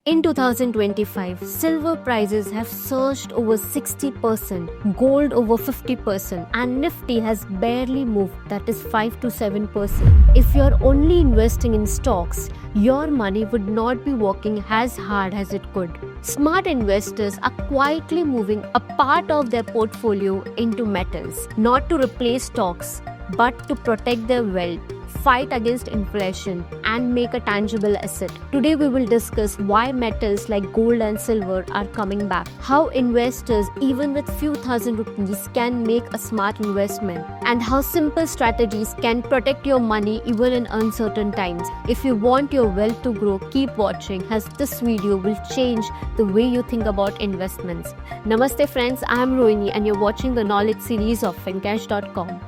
In 2025, silver prices have surged over 60%, gold over 50%, and Nifty has barely moved, that is 5 to 7%. If you're only investing in stocks, your money would not be working as hard as it could. Smart investors are quietly moving a part of their portfolio into metals, not to replace stocks, but to protect their wealth, fight against inflation, and make a tangible asset. Today we will discuss why metals like gold and silver are coming back, how investors even with few thousand rupees can make a smart investment, and how simple strategies can protect your money even in uncertain times. If you want your wealth to grow, keep watching as this video will change the way you think about investments. Namaste friends, I am Rohini and you're watching the knowledge series of Fincash.com.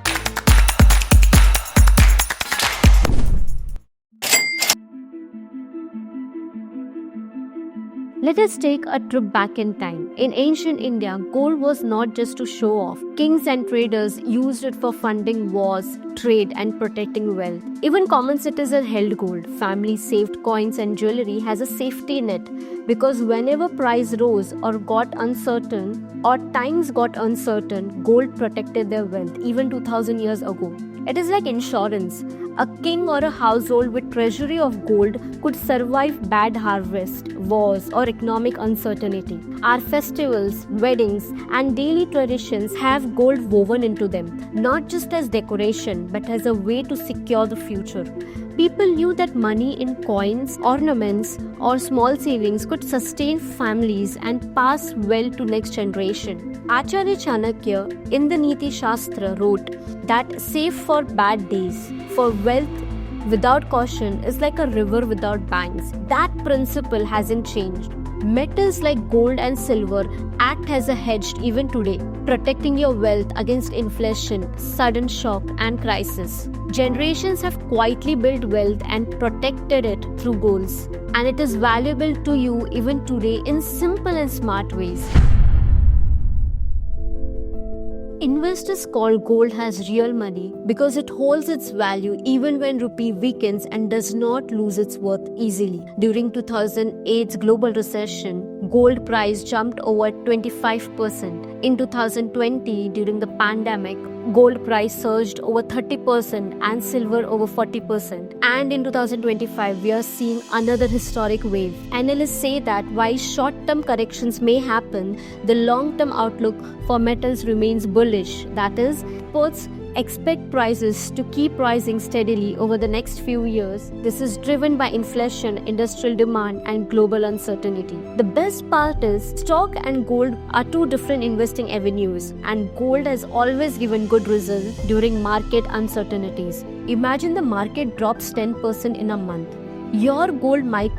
Let us take a trip back in time. In ancient India, gold was not just to show off. Kings and traders used it for funding wars, trade, and protecting wealth. Even common citizens held gold. Families saved coins and jewelry as a safety net because whenever price rose or got uncertain or times got uncertain, gold protected their wealth even 2000 years ago. It is like insurance. A king or a household with treasury of gold could survive bad harvest, wars, or economic uncertainty. Our festivals, weddings, and daily traditions have gold woven into them, not just as decoration, but as a way to secure the future. People knew that money in coins, ornaments, or small savings could sustain families and pass well to next generation. Acharya Chanakya in the Niti Shastra wrote that save for bad days, for wealth without caution is like a river without banks. That principle hasn't changed. Metals like gold and silver act as a hedge even today, protecting your wealth against inflation, sudden shock, and crisis. Generations have quietly built wealth and protected it through goals, and it is valuable to you even today in simple and smart ways. Investors call gold as real money because it holds its value even when rupee weakens and does not lose its worth easily. During 2008's global recession, gold price jumped over 25%. In 2020, during the pandemic, gold price surged over 30% and silver over 40%. And in 2025, we are seeing another historic wave. Analysts say that while short-term corrections may happen, the long-term outlook for metals remains bullish. That is, experts expect prices to keep rising steadily over the next few years. This is driven by inflation, industrial demand, and global uncertainty. The best part is stock and gold are two different investing avenues, and gold has always given good results during market uncertainties. Imagine the market drops 10% in a month. Your gold might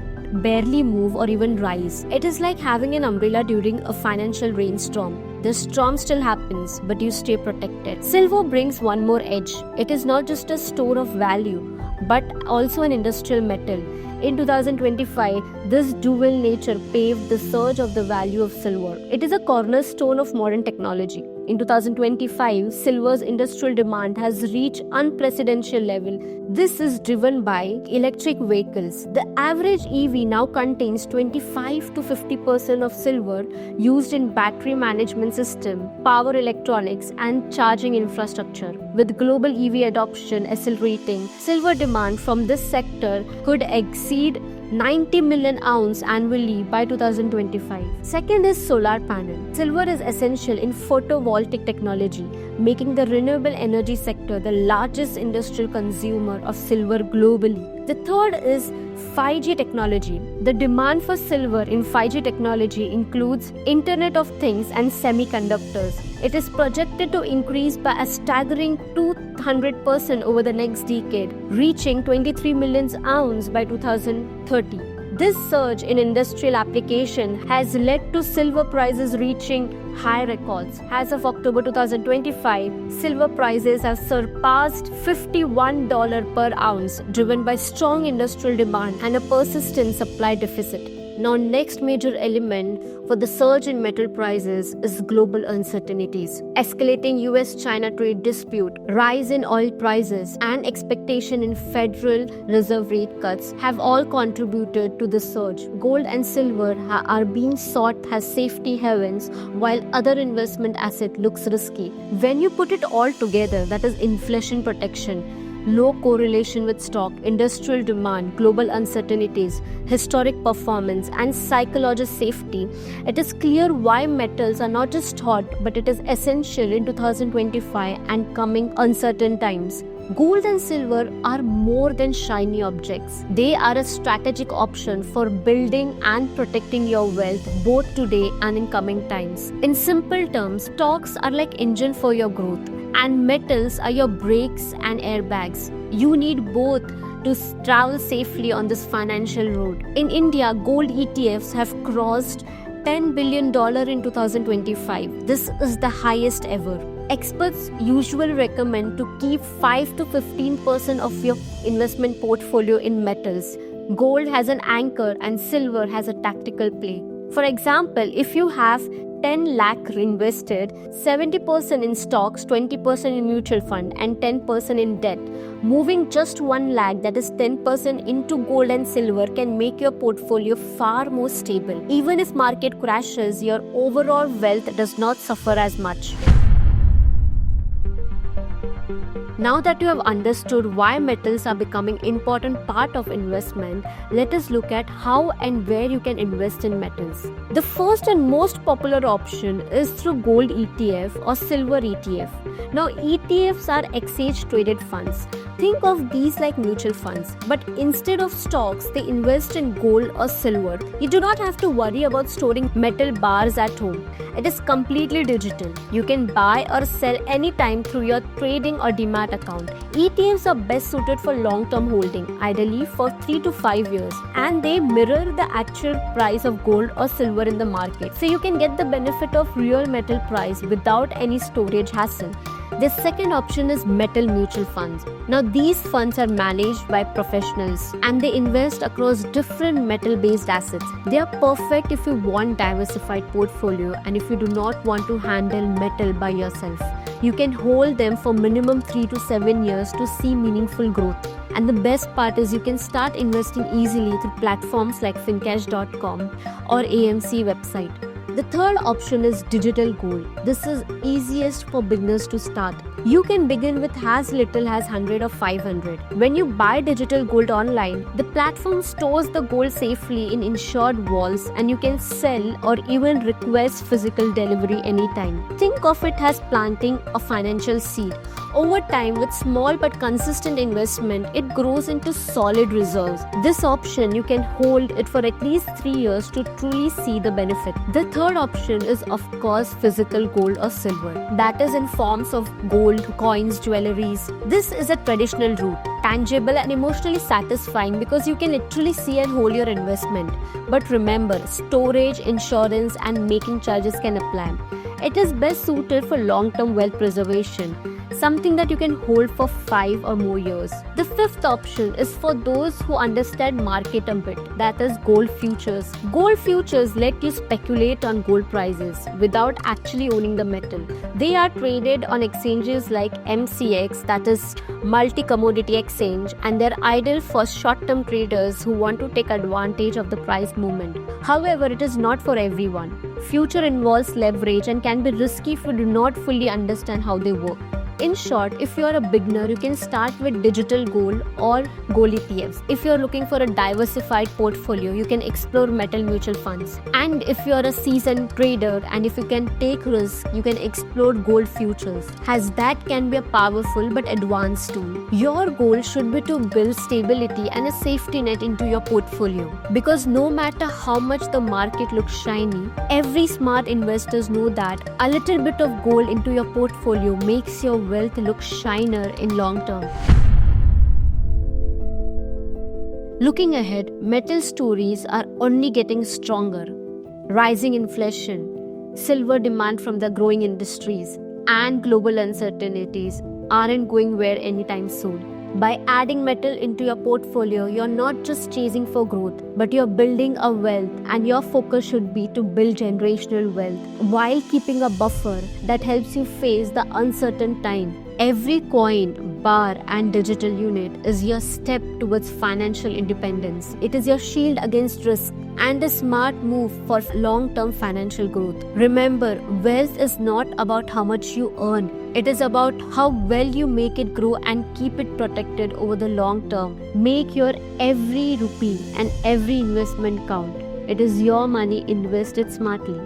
barely move or even rise. It is like having an umbrella during a financial rainstorm. The storm still happens, but you stay protected. Silver brings one more edge. It is not just a store of value, but also an industrial metal. In 2025, this dual nature paved the surge of the value of silver. It is a cornerstone of modern technology. In 2025, silver's industrial demand has reached unprecedented level. This is driven by electric vehicles. The average EV now contains 25 to 50% of silver used in battery management system, power electronics, and charging infrastructure. With global EV adoption accelerating, silver demand from this sector could exceed 90 million ounce annually by 2025. Second is solar panel. Silver is essential in photovoltaic technology, making the renewable energy sector the largest industrial consumer of silver globally. The third is 5G technology. The demand for silver in 5G technology includes Internet of Things and semiconductors. It is projected to increase by a staggering 200% over the next decade, reaching 23 million ounces by 2030. This surge in industrial application has led to silver prices reaching high records. As of October 2025, silver prices have surpassed $51 per ounce, driven by strong industrial demand and a persistent supply deficit. Now, next major element for the surge in metal prices is global uncertainties. Escalating US-China trade dispute, rise in oil prices, and expectation in Federal Reserve rate cuts have all contributed to the surge. Gold and silver are being sought as safety havens, while other investment asset looks risky. When you put it all together, that is inflation protection, low correlation with stock, industrial demand, global uncertainties, historic performance, and psychological safety, it is clear why metals are not just hot, but it is essential in 2025 and coming uncertain times. Gold and silver are more than shiny objects. They are a strategic option for building and protecting your wealth both today and in coming times. In simple terms, stocks are like engine for your growth, and metals are your brakes and airbags. You need both to travel safely on this financial road. In India, gold ETFs have crossed $10 billion in 2025. This is the highest ever. Experts usually recommend to keep 5 to 15% of your investment portfolio in metals. Gold has an anchor and silver has a tactical play. For example, if you have 10 lakh invested, 70% in stocks, 20% in mutual fund, and 10% in debt, moving just 1 lakh, that is 10% into gold and silver, can make your portfolio far more stable. Even if market crashes, your overall wealth does not suffer as much. Now that you have understood why metals are becoming an important part of investment, let us look at how and where you can invest in metals. The first and most popular option is through gold ETF or silver ETF. Now, ETFs are exchange traded funds. Think of these like mutual funds, but instead of stocks, they invest in gold or silver. You do not have to worry about storing metal bars at home. It is completely digital. You can buy or sell anytime through your trading or demat account. ETFs are best suited for long-term holding, ideally for 3 to 5 years, and they mirror the actual price of gold or silver in the market. So you can get the benefit of real metal price without any storage hassle. The second option is metal mutual funds. Now, these funds are managed by professionals and they invest across different metal-based assets. They are perfect if you want diversified portfolio and if you do not want to handle metal by yourself. You can hold them for minimum 3 to 7 years to see meaningful growth. And the best part is you can start investing easily through platforms like Fincash.com or AMC website. The third option is digital gold. This is easiest for beginners to start. You can begin with as little as 100 or 500. When you buy digital gold online, the platform stores the gold safely in insured vaults and you can sell or even request physical delivery anytime. Think of it as planting a financial seed. Over time, with small but consistent investment, it grows into solid reserves. This option, you can hold it for at least 3 years to truly see the benefit. The third option is, of course, physical gold or silver. That is in forms of gold, coins, jewelries. This is a traditional route, tangible and emotionally satisfying because you can literally see and hold your investment. But remember, storage, insurance, and making charges can apply. It is best suited for long-term wealth preservation, something that you can hold for 5 or more years. The fifth option is for those who understand market a bit, that is gold futures. Gold futures let you speculate on gold prices without actually owning the metal. They are traded on exchanges like MCX, that is multi-commodity exchange, and they're ideal for short-term traders who want to take advantage of the price movement. However, it is not for everyone. Future involves leverage and can be risky if you do not fully understand how they work. In short, if you are a beginner, you can start with digital gold or gold ETFs. If you are looking for a diversified portfolio, you can explore metal mutual funds. And if you are a seasoned trader and if you can take risks, you can explore gold futures, as that can be a powerful but advanced tool. Your goal should be to build stability and a safety net into your portfolio. Because no matter how much the market looks shiny, every smart investors know that a little bit of gold into your portfolio makes your wealth look shiner in long term. Looking ahead, metal stories are only getting stronger. Rising inflation, silver demand from the growing industries, and global uncertainties aren't going where anytime soon. By adding metal into your portfolio, you're not just chasing for growth, but you're building a wealth, and your focus should be to build generational wealth while keeping a buffer that helps you face the uncertain time. Every coin, bar, and digital unit is your step towards financial independence. It is your shield against risk and a smart move for long-term financial growth. Remember, wealth is not about how much you earn. It is about how well you make it grow and keep it protected over the long term. Make your every rupee and every investment count. It is your money, invested smartly.